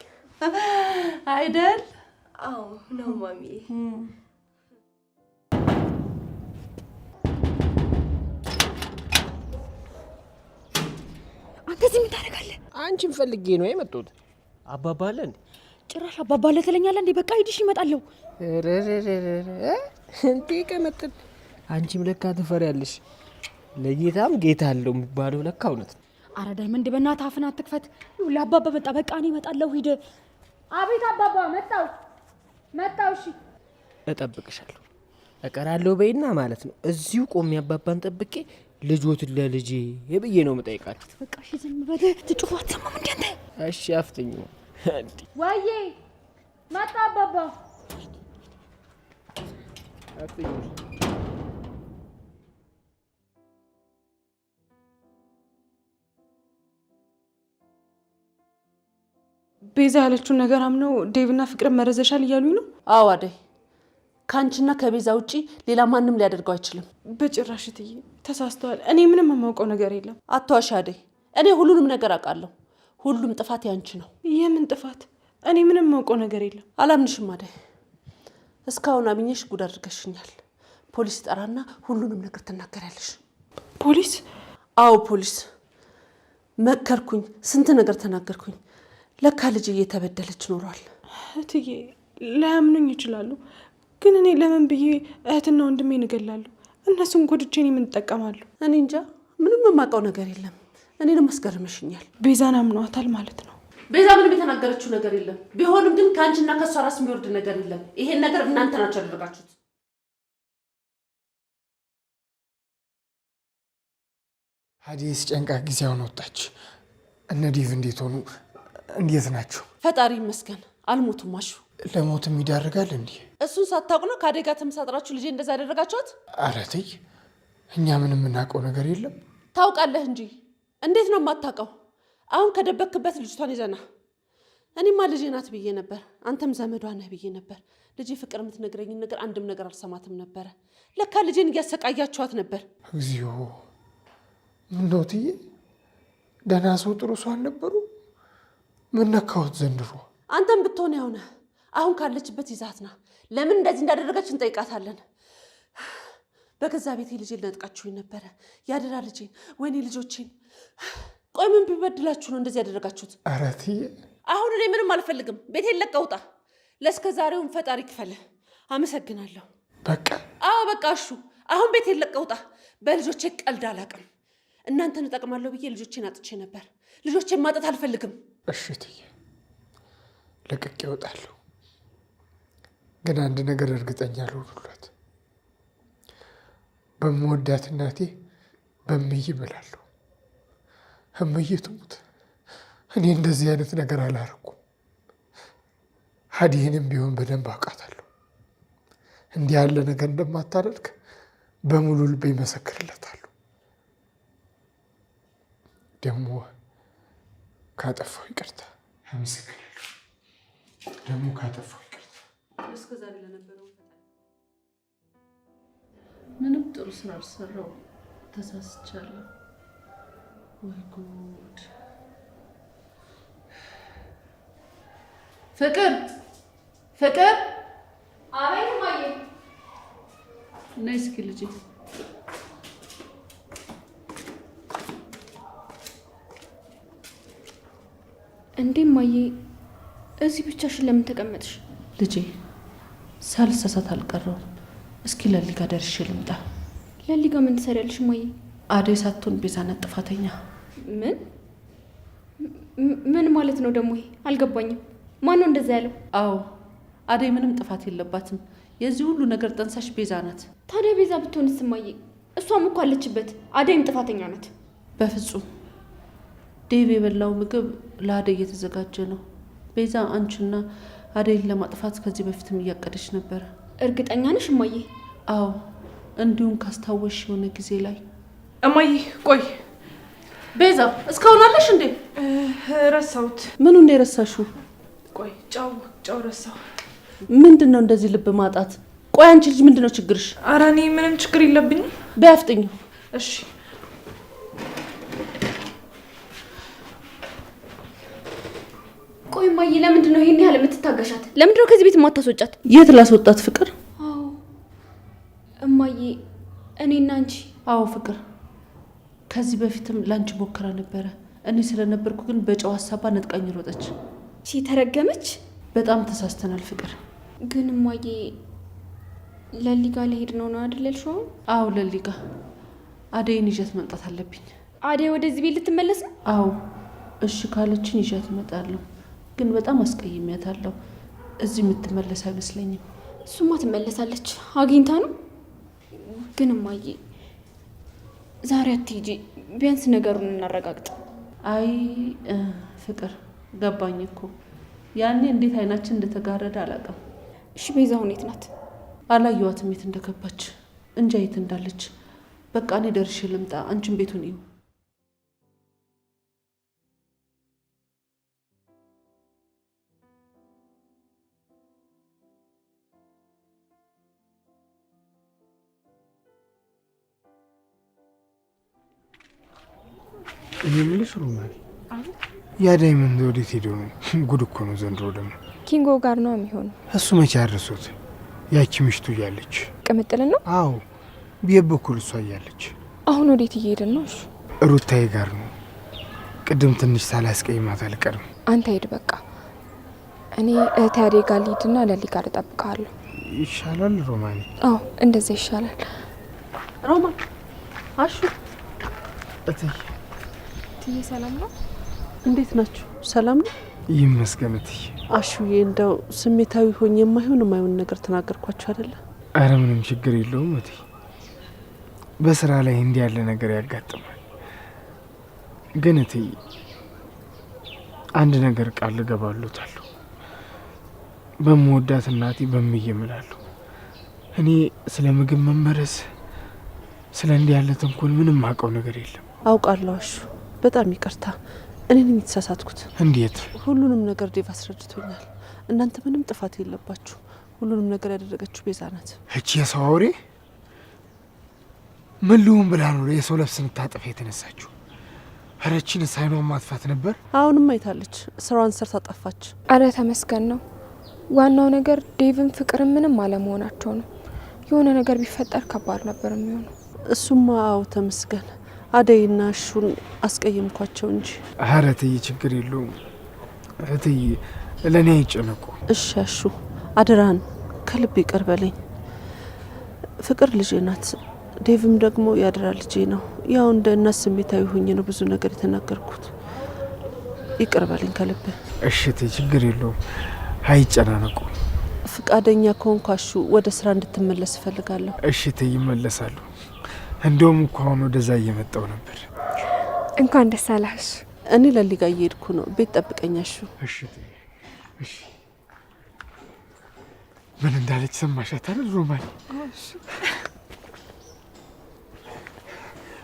አይደል? አዎ ነው ማሚዬ። አንተ እዚህ ምን ታደርጋለህ? አንቺን ፈልጌ ነው የመጣሁት። አባባ አለ እንዴ? ጭራሽ አባባ አለ ትለኛለህ እንዴ? በቃ ሂድሽ፣ ይመጣለሁ። እንዴ ቀመጥን። አንቺም ለካ ትፈሪያለሽ። ለጌታም ጌታ አለው የሚባለው ለካ እውነት ነው። አረ ዳይመንድ በእናትህ አፍን አትክፈት። ለአባባ መጣ። በቃ እኔ እመጣለሁ። ሂድ። አቤት አባባ፣ መጣሁ። እሺ እጠብቅሻለሁ። እቀራለሁ በይና ማለት ነው። እዚሁ ቆሜ አባባን ጠብቄ ልጆትን ለልጄ ብዬ ነው የምጠይቃችሁ። በቃ እሺ፣ ዝም በል። ትጮህ አትሰማም እንዴ አንተ? እሺ አፍጥኝ። ወይዬ መጣ አባባ። አፍጥኝ። ቤዛ ያለችውን ነገር አምነው ዴቭና ፍቅርን መረዘሻል እያሉኝ ነው? አዎ አደይ፣ ከአንቺና ከቤዛ ውጪ ሌላ ማንም ሊያደርገው አይችልም። በጭራሽ እትዬ ተሳስተዋል። እኔ ምንም የማውቀው ነገር የለም። አትዋሺ አደይ፣ እኔ ሁሉንም ነገር አውቃለሁ። ሁሉም ጥፋት ያንቺ ነው። የምን ጥፋት? እኔ ምንም የማውቀው ነገር የለም። አላምንሽም አደይ። እስካሁን አምኜሽ ጉድ አድርገሽኛል። ፖሊስ ጠራና ሁሉንም ነገር ትናገሪያለሽ። ፖሊስ? አዎ ፖሊስ። መከርኩኝ፣ ስንት ነገር ተናገርኩኝ። ለካ ልጅ እየተበደለች ኖሯል። እትዬ ላያምኑኝ ይችላሉ፣ ግን እኔ ለምን ብዬ እህትና ወንድሜን እገላለሁ? እነሱን ጎድቼ እኔ ምን እጠቀማለሁ? እኔ እንጃ፣ ምንም የማውቀው ነገር የለም። እኔንም አስገርመሽኛል። ቤዛን አምነዋታል ማለት ነው? ቤዛ ምንም የተናገረችው ነገር የለም። ቢሆንም ግን ከአንቺና ከሷ ራስ የሚወርድ ነገር የለም። ይሄን ነገር እናንተ ናችሁ ያደረጋችሁት። ሀዲስ ጨንቃ ጊዜውን ወጣች። እነ ዲቭ እንዴት ሆኑ? እንዴት ናቸው? ፈጣሪ ይመስገን አልሞቱም። አሹ ለሞትም ይዳርጋል እንዴ? እሱን ሳታውቁ ነው ከአደጋ ተመሳጥራችሁ ልጄ እንደዛ ያደረጋችኋት? ኧረ ተይ፣ እኛ ምንም የምናውቀው ነገር የለም። ታውቃለህ እንጂ እንዴት ነው የማታውቀው? አሁን ከደበክበት ልጅቷን ይዘና። እኔማ ልጄ ናት ብዬ ነበር፣ አንተም ዘመዷ ነህ ብዬ ነበር። ልጄ ፍቅር የምትነግረኝን ነገር አንድም ነገር አልሰማትም ነበረ። ለካ ልጄን እያሰቃያችኋት ነበር። እግዚኦ፣ ምነው ትዬ፣ ደህና ሰው ጥሩ ሰው አልነበሩ? ምን ነካሁት ዘንድሮ? አንተም ብትሆን ያው ነህ። አሁን ካለችበት ይዛት ና። ለምን እንደዚህ እንዳደረገች እንጠይቃታለን። በገዛ ቤቴ ልጄን ነጥቃችሁኝ ነበረ። ያደራ ልጄን፣ ወይኔ ልጆቼን። ቆይ ምን ቢበድላችሁ ነው እንደዚህ ያደረጋችሁት? ኧረ ትዬ፣ አሁን እኔ ምንም አልፈልግም። ቤቴን ለቀህ ውጣ። ለእስከ ዛሬውን ፈጣሪ ክፈልህ። አመሰግናለሁ። በቃ አዎ በቃ። እሹ አሁን ቤቴን ለቀህ ውጣ። በልጆቼ ቀልድ አላውቅም። እናንተን እጠቅማለሁ ብዬ ልጆቼን አጥቼ ነበር። ልጆቼን ማጣት አልፈልግም። እሺ ትዬ፣ ለቅቄ እወጣለሁ። ግን አንድ ነገር እርግጠኛ ልሆንላት፣ በምወዳት እናቴ በምይ እምላለሁ። እምዬ ትሙት፣ እኔ እንደዚህ አይነት ነገር አላረኩም። ሀዲህንም ቢሆን በደንብ አውቃታለሁ። እንዲህ ያለ ነገር እንደማታደርግ በሙሉ ልቤ ይመሰክርለታለሁ። ደግሞ ካጠፋሁ ይቅርታ። አመሰግናለሁ። ደግሞ ካጠፋሁ ይቅርታ። እስከዛሬ ለነበረው ምንም ጥሩ ስራ አልሰራው፣ ተሳስቻለሁ። ወይ ጉድ! ፍቅር ፍቅር! አቤት እማዬ። ነይ እስኪ ልጄ። እንዴ እማዬ፣ እዚህ ብቻሽን ለምን ተቀመጥሽ? ልጄ ሳልሳሳት አልቀረውም። እስኪ ለሊጋ ደርሼ ልምጣ። ለሊጋ ምን ትሰሪያለሽ እማዬ? አደይ ሳትሆን ቤዛ ናት ጥፋተኛ። ምን ማለት ነው ደግሞ? ይሄ አልገባኝም። ማን ነው እንደዛ ያለው? አዎ አደይ ምንም ጥፋት የለባትም። የዚህ ሁሉ ነገር ጠንሳሽ ቤዛ ናት። ታዲያ ቤዛ ብትሆንስ እማዬ? እሷም እኮ አለችበት። አደይም ጥፋተኛ ናት። በፍጹም ዴቭ የበላው ምግብ ለአደይ እየተዘጋጀ ነው። ቤዛ አንቺና አደይን ለማጥፋት ከዚህ በፊትም እያቀደች ነበረ። እርግጠኛ ነሽ እማዬ? አዎ እንዲሁም ካስታወሽ የሆነ ጊዜ ላይ እማዬ ቆይ፣ ቤዛ እስካሁን አለሽ እንዴ? ረሳሁት። ምኑን ነው የረሳሽው? ቆይ ጫው ረሳሁ። ምንድን ነው እንደዚህ ልብ ማጣት? ቆይ አንቺ ልጅ ምንድን ነው ችግርሽ? ኧረ እኔ ምንም ችግር የለብኝም። በያፍጥኝ። እሺ ቆይ እማዬ፣ ለምንድን ነው ይሄን ያህል የምትታገሻት? ለምንድን ነው ከዚህ ቤት የማታስወጫት? የት ላስወጣት? ፍቅር? አዎ እማዬ፣ እኔና አንቺ። አዎ ፍቅር፣ ከዚህ በፊትም ላንቺ ሞክራ ነበረ። እኔ ስለነበርኩ ግን በጨዋ ሀሳባ ነጥቃኝ ሮጠች። ሲተረገመች። በጣም ተሳስተናል ፍቅር። ግን እማዬ፣ ለሊጋ ለሄድ ነው አይደል ያልሽው? አዎ ለሊጋ። አደይን ይዣት መምጣት አለብኝ። አደይ ወደዚህ ቤት ልትመለስ ነው? አዎ እሺ ካለችን ይዣት እመጣለሁ። ግን በጣም አስቀይሜያታለሁ። እዚህ የምትመለስ አይመስለኝም። እሱማ ትመለሳለች፣ አግኝታ ነው። ግን እማዬ ዛሬ አትሄጂ፣ ቢያንስ ነገሩን እናረጋግጥ። አይ ፍቅር፣ ገባኝ እኮ ያኔ እንዴት አይናችን እንደተጋረደ አላውቅም። እሺ ቤዛ ሁኔት ናት? አላየዋትም የት እንደገባች፣ እንጃ የት እንዳለች። በቃ እኔ ደርሼ ልምጣ፣ አንቺን ቤቱን እዩ። እኔ የምልሽ ሮማን፣ ያ ዳይመንድ ወዴት ሄዶ ነው? ጉድ እኮ ነው ዘንድሮ። ደግሞ ኪንጎ ጋር ነው የሚሆነው። እሱ መቼ አድርሶት? ያቺ ምሽቱ እያለች ቅምጥልን ነው? አዎ ቤት በኩል እሷ እያለች። አሁን ወዴት እየሄድን ነው? እሺ ሩታዬ ጋር ነው። ቅድም ትንሽ ሳላስቀይማት አልቀርም። አንተ ሂድ በቃ። እኔ እህቴ አደይ ጋር ልሂድና ለሊ ጋር እጠብቅሃለሁ። ይሻላል ሮማኔ? አዎ እንደዛ ይሻላል። ሮማን፣ አሹ፣ እትዬ ትዬ ሰላም ነው? እንዴት ናችሁ? ሰላም ነው? ይመስገን እትዬ። አሹዬ እንደው ስሜታዊ ሆኜ የማይሆን ነገር ተናገርኳችሁ አይደለ? አረ ምንም ችግር የለውም እትዬ። በስራ ላይ እንዲህ ያለ ነገር ያጋጥማል። ግን እትዬ አንድ ነገር ቃል እገባለታለሁ። በምወዳት እናቴ በምዬ እምላለሁ። እኔ ስለ ምግብ መመረዝ፣ ስለ እንዲህ ያለ ተንኮል ምንም አውቀው ነገር የለም። አውቃለሁ አሹ፣ በጣም ይቅርታ። እኔ ነኝ የተሳሳትኩት። እንዴት? ሁሉንም ነገር ዴቭ አስረድቶኛል። እናንተ ምንም ጥፋት የለባችሁ። ሁሉንም ነገር ያደረገችው ቤዛ ናት። እቺ የሰው አውሬ ምን ልሁን ብላ ነው የሰው ነፍስ ልታጠፋ የተነሳችው? ኧረ እቺን ሳይኗን ማጥፋት ነበር። አሁንም አይታለች፣ ስራዋን ሰርታ ጠፋች። አረ ተመስገን ነው። ዋናው ነገር ዴቭን ፍቅርን ምንም አለመሆናቸው ነው። የሆነ ነገር ቢፈጠር ከባድ ነበር የሚሆነው። እሱማ አዎ ተመስገን። አደይና እሹን አስቀየምኳቸው እንጂ። ኧረ እትዬ ችግር የለውም እትዬ፣ ለእኔ አይጨነቁ። እሺ አሹ አደራህን ከልብ ይቅር በለኝ። ፍቅር ልጄ ናት፣ ዴቭም ደግሞ ያደራ ልጄ ነው። ያው እንደ እናት ስሜታዊ ሆኜ ነው ብዙ ነገር የተናገርኩት። ይቅር በለኝ ከልብ። እሺ እትዬ ችግር የለውም አይጨናነቁ። ፍቃደኛ ከሆንኩ አሹ ወደ ስራ እንድትመለስ እፈልጋለሁ። እሺ እትዬ ይመለሳሉ። እንደውም እኮ አሁን ወደዛ እየመጣው ነበር። እንኳን ደስ አላሽ። እኔ ለሊጋ እየሄድኩ ነው። ቤት ጠብቀኝ አሹ። እሺ እትዬ እሺ። ምን እንዳለች ሰማሻት አይደል ሮማን?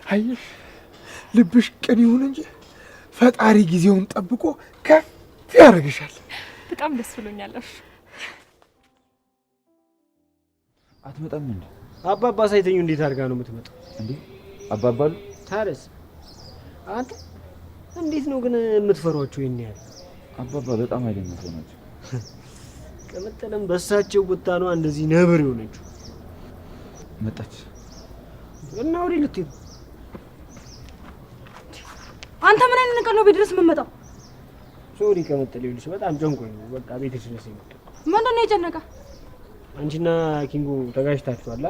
አየሽ ልብሽ ቅን ይሁን እንጂ ፈጣሪ ጊዜውን ጠብቆ ከፍ ያደርግሻል። በጣም ደስ ብሎኛል። አትመጣም እንዴ? አባባ ሳይተኙ እንዴት አድርጋ ነው የምትመጣው? እንዴ አባባሉ ታረስ አንተ እንዴት ነው ግን የምትፈሯቸው? ይሄን ያህል አባባ በጣም ኃይለኛ ሰው ናቸው። ከመጠለም በሳቸው ቁጣ ነው እንደዚህ ነብር የሆነችው። መጣች እና ወዴት ልትሄድ? አንተ ምን አይነት ነገር ነው ቤት ድረስ የምትመጣው? ሶሪ ከመጠለ ይልሽ በጣም ጨንቆኝ ነው። በቃ ቤት ድረስ የመጣው ምንድን ነው የጨነቀ? አንቺና ኪንጎ ተጋጭታችኋል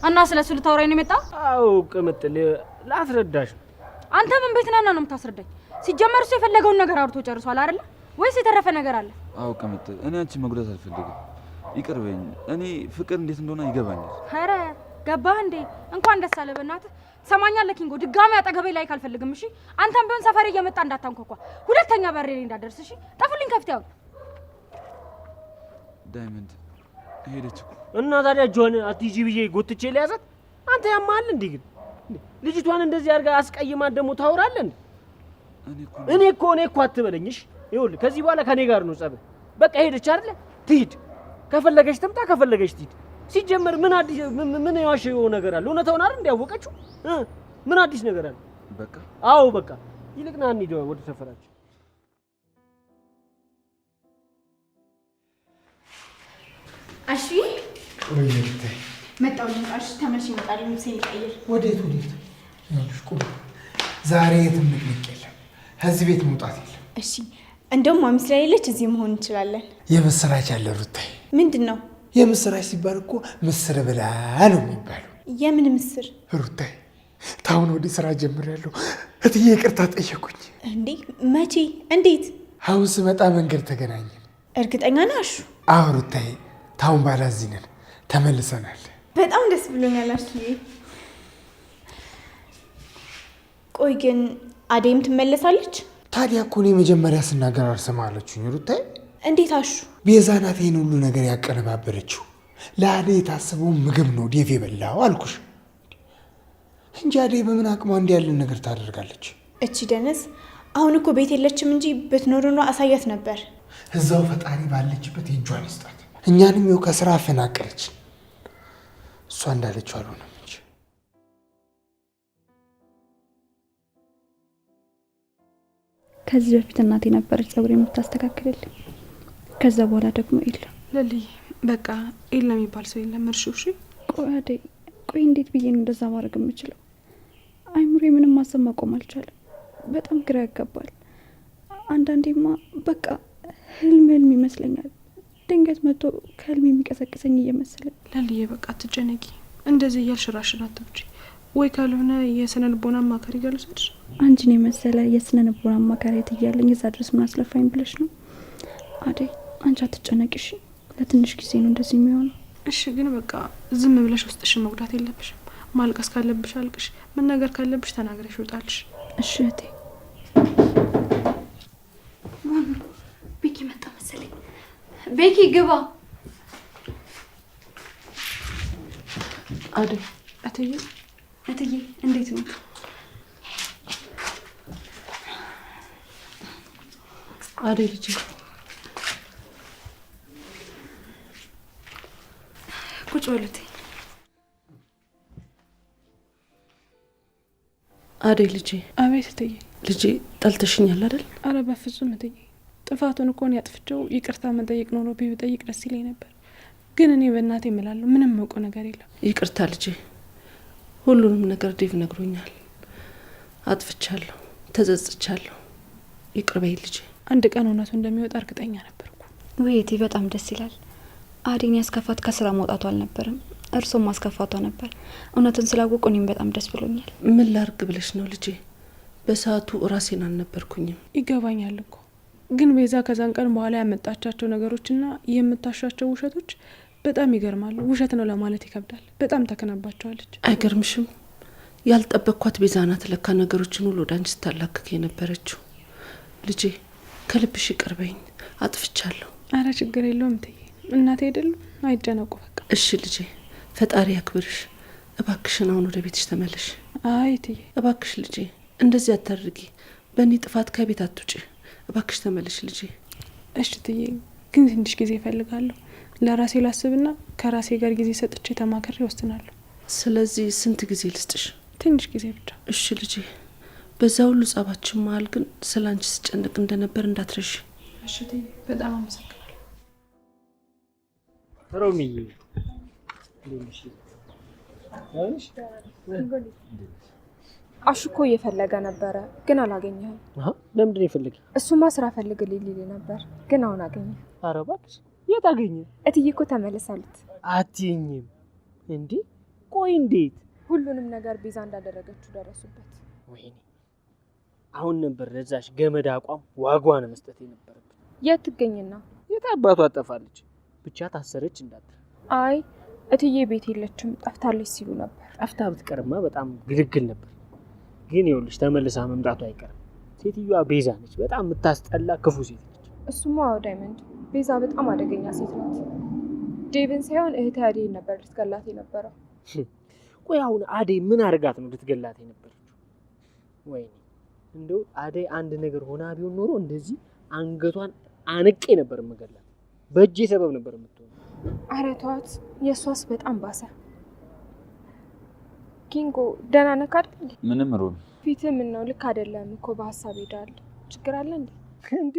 እና ስለሱ ልታወራኝ ነው የመጣው? አዎ ከመጠለ ላስረዳሽ። አንተ ምን ቤት ነህና ነው የምታስረዳኝ? ሲጀመር እሱ የፈለገውን ነገር አውርቶ ጨርሷል አይደል? ወይስ የተረፈ ነገር አለ? አዎ ቅምጥል፣ እኔ አንቺ መጉዳት አልፈልግም። ይቅር በይኝ። እኔ ፍቅር እንዴት እንደሆነ ይገባኛል። ኧረ ገባህ እንዴ? እንኳን ደስ አለህ። በእናትህ ሰማኛለህ ኪንጎ፣ ድጋሚ አጠገቤ ላይ ካልፈልግም እሺ? አንተም ቢሆን ሰፈሬ እየመጣ እንዳታንኳኳ፣ ሁለተኛ በሬ ላይ እንዳደርስ እሺ? ጠፉልኝ ከፍት ያው ዳይመንድ ሄደች እኮ። እና ታዲያ ጆን አትይጂ ብዬ ጎትቼ ሊያዛት አንተ ያማል እንዴ? ግን ልጅቷን እንደዚህ አድርጋ አስቀይማት ደግሞ ታወራለህ እንዴ? እኔ እኮ አትበለኝሽ። ይኸውልህ ከዚህ በኋላ ከኔ ጋር ነው ጸብ። በቃ ሄደች አይደለ? ትሂድ። ከፈለገች ትምጣ፣ ከፈለገች ትሂድ። ሲጀመር ምን አዲስ ምን ያዋሸው ነገር አለ? እውነታውን አይደል እንዲያወቀችው? ምን አዲስ ነገር አለ? በቃ አዎ በቃ። ይልቅና እንሂድ ወደ ሰፈራችን። እሺ ወይ መጣው ልንጣሽ ተመልሽ ይመጣል። ልብሴን ልቀይር። ወዴት? ይኸውልሽ ቁም፣ ዛሬ የትም ንቅንቅ የለም። ከዚህ ቤት መውጣት የለም። እሺ እንደውም ማሚ ስለሌለች እዚህ መሆን እንችላለን። የምስራች አለ ሩታይ። ምንድን ነው የምስራች ሲባል እኮ ምስር ብላ ነው የሚባለው። የምን ምስር? ሩታይ ታሁን ወዲህ ስራ ጀምሬያለሁ። እትዬ ይቅርታ ጠየቁኝ። እንዴ መቼ? እንዴት? አሁን ስመጣ መንገድ ተገናኘን። እርግጠኛ ነህ አሹ? አዎ ሩታይ፣ ታሁን ባላ እዚህ ነን፣ ተመልሰናል። በጣም ደስ ብሎኛል አሹዬ። ቆይ ግን አደይም ትመለሳለች? ታዲያ እኮ እኔ መጀመሪያ ስናገር አልሰማለችኝ ሩታይ። እንዴት አሹ? ቤዛ ናት ይሄን ሁሉ ነገር ያቀነባበረችው። ለአደይ የታሰበው ምግብ ነው ዴቭ የበላው አልኩሽ እንጂ አደይ በምን አቅሟ እንዲህ ያለን ነገር ታደርጋለች? እቺ ደነስ አሁን እኮ ቤት የለችም እንጂ ብትኖር ኖሮ አሳያት ነበር። እዛው ፈጣሪ ባለችበት የእጇን ይስጣት። እኛንም ይኸው ከስራ አፈናቀለች። እሷ እንዳለችው አልሆነም እንጂ። ከዚህ በፊት እናቴ ነበረች ጸጉር የምታስተካክልልኝ። ከዛ በኋላ ደግሞ የለም። ለልይ በቃ የለም የሚባል ሰው የለም። እርሺው እሺ። ቆይ አደይ፣ ቆይ እንዴት ብዬ ነው እንደዛ ማድረግ የምችለው? አይምሮ ምንም ማሰብ ማቆም አልቻለም። በጣም ግራ ያጋባል። አንዳንዴማ በቃ ህልም ይመስለኛል። ድንገት መጥቶ ከህልም የሚቀሰቅሰኝ እየመሰለኝ። ለልዬ በቃ አትጨነቂ። እንደዚህ እያልሽ ራስሽን አትብጪ። ወይ ካልሆነ የስነ ልቦና አማካሪ ጋር ልውሰድሽ? አንቺን የመሰለ የስነ ልቦና አማካሪት እያለኝ እዛ ድረስ ምን አስለፋኝ ብለሽ ነው? አደይ አንቺ አትጨነቂ እሺ። ለትንሽ ጊዜ ነው እንደዚህ የሚሆነው። እሺ ግን በቃ ዝም ብለሽ ውስጥሽን መጉዳት የለብሽም። ማልቀስ ካለብሽ አልቅሽ፣ መናገር ካለብሽ ተናግረሽ ይውጣልሽ። እሺ እህቴ። ቤኪ መጣ መሰለኝ። ቤኪ ግባ። አደይ እትዬ እትዬ እንዴት ነው? አደይ ልጄ ቁጭ በሉት። አደይ ልጄ። አቤት እትዬ። ልጄ ጠልተሽኛል አይደል? አረ በፍጹም እትዬ፣ ጥፋቱን እኮ ነው ያጥፍቼው ይቅርታ መጠየቅ ኖሮ ቢጠይቅ ደስ ይለኝ ነበር። ግን እኔ በእናቴ እምላለሁ ምንም መውቀው ነገር የለም። ይቅርታ ልጄ፣ ሁሉንም ነገር ዴቭ ነግሮኛል። አጥፍቻለሁ፣ ተጸጽቻለሁ። ይቅር በይ ልጄ። አንድ ቀን እውነቱ እንደሚወጣ እርግጠኛ ነበርኩ። ውይቴ በጣም ደስ ይላል። አዴን ያስከፋት ከስራ መውጣቱ አልነበረም፣ እርሶም ማስከፋቷ ነበር። እውነትን ስላወቁ እኔም በጣም ደስ ብሎኛል። ምን ላርግ ብለሽ ነው ልጄ? በሰዓቱ ራሴን አልነበርኩኝም። ይገባኛል እኮ ግን ቤዛ ከዛን ቀን በኋላ ያመጣቻቸው ነገሮችና የምታሻቸው ውሸቶች በጣም ይገርማሉ። ውሸት ነው ለማለት ይከብዳል። በጣም ተከናባቸዋለች። አይገርምሽም? ያልጠበቅኳት ቤዛ ናት ለካ ነገሮችን ሁሉ ወደ አንቺ ስታላክክ የነበረችው። ልጄ ከልብሽ ይቅር በይኝ፣ አጥፍቻለሁ። አረ ችግር የለውም እትዬ፣ እናቴ አይደሉም፣ አይጨነቁ በቃ። እሺ ልጄ፣ ፈጣሪ ያክብርሽ። እባክሽን አሁን ወደ ቤትሽ ተመለሽ። አይ እትዬ እባክሽ ልጄ፣ እንደዚህ አታድርጊ። በእኔ ጥፋት ከቤት አትውጪ። እባክሽ ተመለሽ ልጄ። እሺ እትዬ፣ ግን ትንሽ ጊዜ እፈልጋለሁ። ለራሴ ላስብና ከራሴ ጋር ጊዜ ሰጥቼ ተማከሬ ወስናለሁ። ስለዚህ ስንት ጊዜ ልስጥሽ? ትንሽ ጊዜ ብቻ። እሺ ልጄ። በዛ ሁሉ ጸባችን መሀል ግን ስለ አንቺ ስጨንቅ እንደነበር እንዳትረሺ። እሺ እትዬ፣ በጣም አመሰግናለሁ። ሮሚዬ አሹ እኮ እየፈለገ ነበረ ግን አላገኘህም። ለምንድን ነው የፈለገኝ? እሱማ ስራ ፈልግልኝ ሊል ነበር ግን አሁን አገኘ። ኧረ እባክሽ የት አገኘ? እትዬ እኮ ተመለሳሉት። አትይኝም እንዴ? ቆይ እንዴት? ሁሉንም ነገር ቤዛ እንዳደረገችው ደረሱበት። ወይኔ አሁን ነበር ለዛሽ ገመድ አቋም ዋጓን መስጠት የነበረበት። የት ትገኝና? የት አባቷ አጠፋለች? ብቻ ታሰረች እንዳትል። አይ እትዬ ቤት የለችም ጠፍታለች ሲሉ ነበር። ጠፍታ ብትቀርማ በጣም ግልግል ነበር። ግን ይኸውልሽ ተመልሳ መምጣቱ አይቀርም። ሴትዮዋ ቤዛ ነች፣ በጣም የምታስጠላ ክፉ ሴት ነች። እሱማ ዳይመንድ፣ ቤዛ በጣም አደገኛ ሴት ናት። ዴቭን ሳይሆን እህት አደይ ነበር ልትገላት የነበረው። ቆይ አሁን አደይ ምን አርጋት ነው ልትገላት የነበረችው? ወይኔ እንደው አደይ አንድ ነገር ሆና ቢሆን ኖሮ እንደዚህ አንገቷን አንቄ ነበር የምገላት። በእጄ ሰበብ ነበር የምትሆነው። አረ ተዋት፣ የእሷስ በጣም ባሰ። ኪንጎ ደህና ነህ አይደል? ምንም ሮሚ፣ ፊትህ ምን ነው? ልክ አይደለም እኮ በሀሳብ ሄዳል። ችግር አለ እንዴ? እንዴ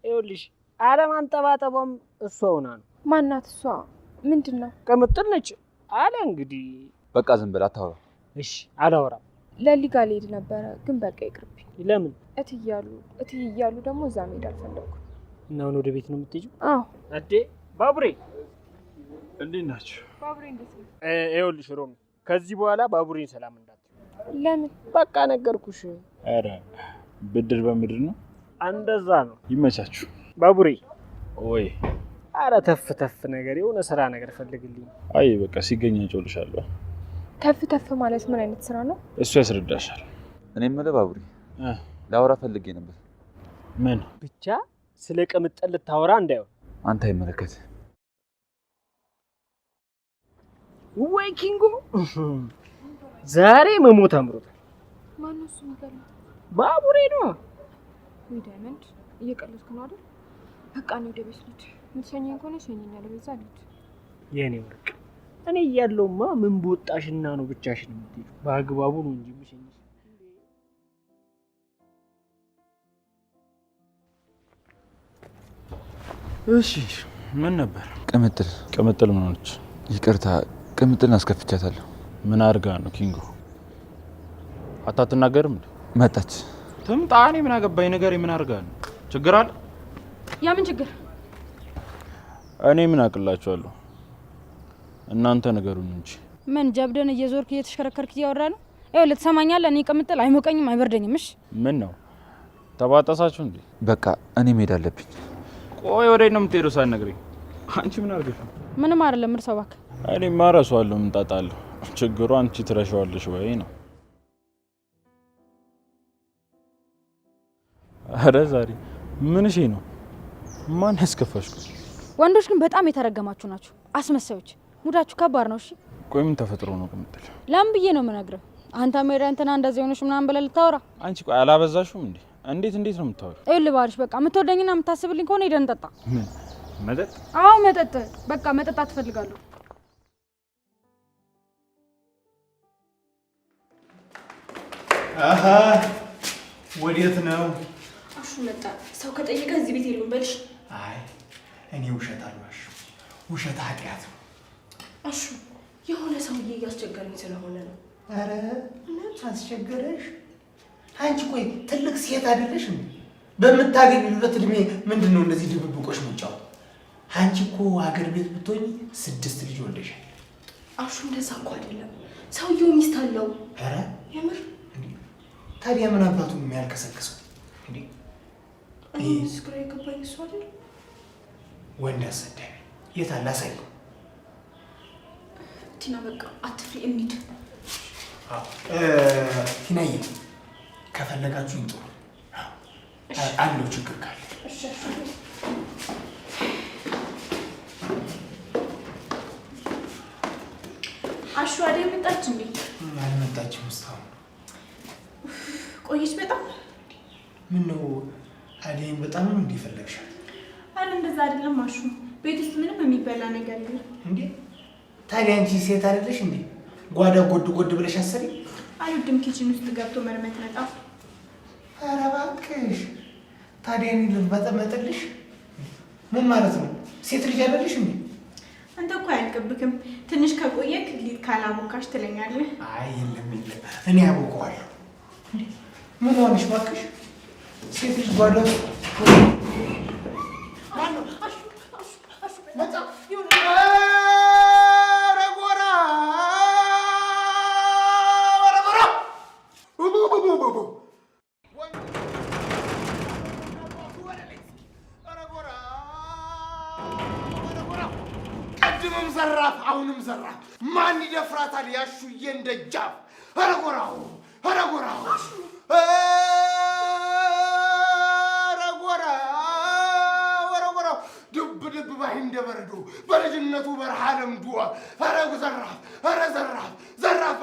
ይኸውልሽ አለማንጠባጠቧም እሷ ሆና ነው። ማናት እሷ? ምንድን ነው? ቅምጥል ነች አለ እንግዲህ። በቃ ዝም በል አታውራ። እሺ አላወራም። ለሊጋ ልሄድ ነበረ ግን በቃ ይቅርብኝ። ለምን? እትዬ እያሉ ደግሞ እዛ መሄድ አልፈለኩም። እና አሁን ወደ ቤት ነው የምትሄጂው? አዎ። አዴ ባቡሬ እንዴት ናችሁ? ባቡሬ እንዴት ነው? ይኸውልሽ ሮሚ ከዚህ በኋላ ባቡሬን ሰላም እንዳትዪው። ለምን? በቃ ነገርኩሽ። ኧረ ብድር በምድር ነው። እንደዛ ነው። ይመቻችሁ። ባቡሬ ወይ አረ ተፍ ተፍ ነገር የሆነ ስራ ነገር ፈልግልኝ። አይ በቃ ሲገኝ እጨውልሻለሁ። ተፍ ተፍ ማለት ምን አይነት ስራ ነው? እሱ ያስረዳሻል። እኔ የምልህ ባቡሬ ላውራ ፈልጌ ነበር። ምን? ብቻ ስለ ቅምጥል ልታወራ እንዳይሆን። አንተ አይመለከት። ወይ ኪንጎ ዛሬ መሞት አምሮታል። ማነው እሱ የሚገርም? ባቡሬ ነው። ወይ ዳይመንድ እየቀለድክ ነው አይደል? በቃ ነው ወደ ቤት ልሂድ። የምትሸኘኝ ከሆነ ሸኘኝ፣ አለበለዚያ ልሂድ። የኔ ወርቅ እኔ እያለሁማ ምን በወጣሽና ነው ብቻሽን የምትሄጂው? በአግባቡ ነው እንጂ የምሸኝሽ። እሺ ምን ነበር? ቅምጥል ምን ሆነች? ይቅርታ ቅምጥልን አስከፍቻታለሁ። ምን አድርጋ ነው ኪንጎ? አታትናገርም እንዴ? መጣች። ትምጣ። እኔ ምን አገባኝ? ነገር ምን አድርጋ ነው? ችግር አለ? ያ ምን ችግር? እኔ ምን አቅላችኋለሁ? እናንተ ነገሩን እንጂ። ምን ጀብደን እየዞርክ እየተሽከረከርክ እያወራ ነው? ይኸውልህ ትሰማኛለህ? እኔ ቅምጥል አይሞቀኝም አይበርደኝም። እሺ ምን ነው ተባጣሳችሁ እንዴ? በቃ እኔ መሄድ አለብኝ። ቆይ ወዴት ነው የምትሄደው ሳትነግሪኝ? አንቺ ምን አድርገሽ ነው? ምንም አይደለም። እርሰው እባክህ። እኔማ እረሳዋለሁ። ምን ጣጣ አለው? ችግሩ አንቺ ትረሻዋለሽ ወይ ነው። አረ ዛሬ ምን እሺ ነው? ማን ያስከፋሽ? ወንዶች ግን በጣም የተረገማችሁ ናችሁ፣ አስመሳዮች። ሙዳችሁ ከባድ ነው። እሺ ቆይ ምን ተፈጥሮ ነው ቅምጥል? ለምን ብዬ ነው የምነግርህ? አንተ ሜዳ እንትና እንደዚህ ሆነሽ ምናምን ብለህ ልታወራ? አንቺ ቆይ አላበዛሽም እንዴ? እንዴት ነው የምታወሪው? ይኸውልህ ባልሽ በቃ የምትወደኝና የምታስብልኝ ከሆነ ሄደን እንጠጣ። ምን መጠጥ? አዎ መጠጥ። በቃ መጠጣት እፈልጋለሁ። አሀ ወዴት ነው? አሹ መጣ። ሰው ከጠየቀ እዚህ ቤት የሉም በልሽ። አይ እኔ ውሸት አልዋሽም። ውሸት ኃጢአት ነው። አሹ የሆነ ሰውዬ እያስቸገረኝ ስለሆነ ነው። አረ ምን አስቸገረሽ? አንቺ ቆይ ትልቅ ሴት አይደለሽ እንዴ? በምታገቢበት እድሜ ምንድን ነው እንደዚህ ድብብቆሽ መጫወት? አንቺ እኮ ሀገር ቤት ብትሆኚ 6 ልጅ ወልደሻል። አሹ እንደዛ እኮ አይደለም። ሰውየው ሚስት አለው። አረ የምር? ታዲያ ምን አባቱ ነው የሚያልከሰክሰው እንዴ? እኔ ስክራ የገባኝ እሱ አይደል? ወንድ አሰዳቢ የት አለ? አሳየው። ቲና በቃ አትፍሪ፣ እንሂድ። ቲናዬ ከፈለጋችሁ ይምጡ አለው ችግር ካለ። አሹ አደይ መጣች እንዴ? አልመጣችም እስካሁን። ቆየች በጣም። ምን ነው አደይን በጣም ነው እንዲፈለግሻል? አለ እንደዛ አይደለም አሹ፣ ቤት ውስጥ ምንም የሚበላ ነገር የለም እንዴ። ታዲያ አንቺ ሴት አይደለሽ እንዴ? ጓዳ ጎድ ጎድ ብለሽ አሰሪ። አልወድም ኪችን ውስጥ ገብቶ መርመት ነጣ። ኧረ እባክሽ ታዲያ እኔ ልበጠመጥልሽ? ምን ማለት ነው? ሴት ልጅ አይደለሽ እንዴ? አንተ እኮ አያልቅብክም። ትንሽ ከቆየክ ሊት ካላቦካሽ ትለኛለህ። አይ የለም እኔ አቦቀዋለሁ። ምን ሆነሽ እባክሽ? ሴት ልጅ ጓዳ ቅድምም ዘራፍ አሁንም ዘራፍ። ማን ይደፍራታል? ያሹዬን ደጃፍ። ኧረ ጎራው ኧረ ጎራው ኧረ ጎራው ድብ ድብ ባይ እንደበረዶ በልጅነቱ በረሃ ለምዶ ኧረ ዘራፍ ኧረ ዘራፍ ዘራፍ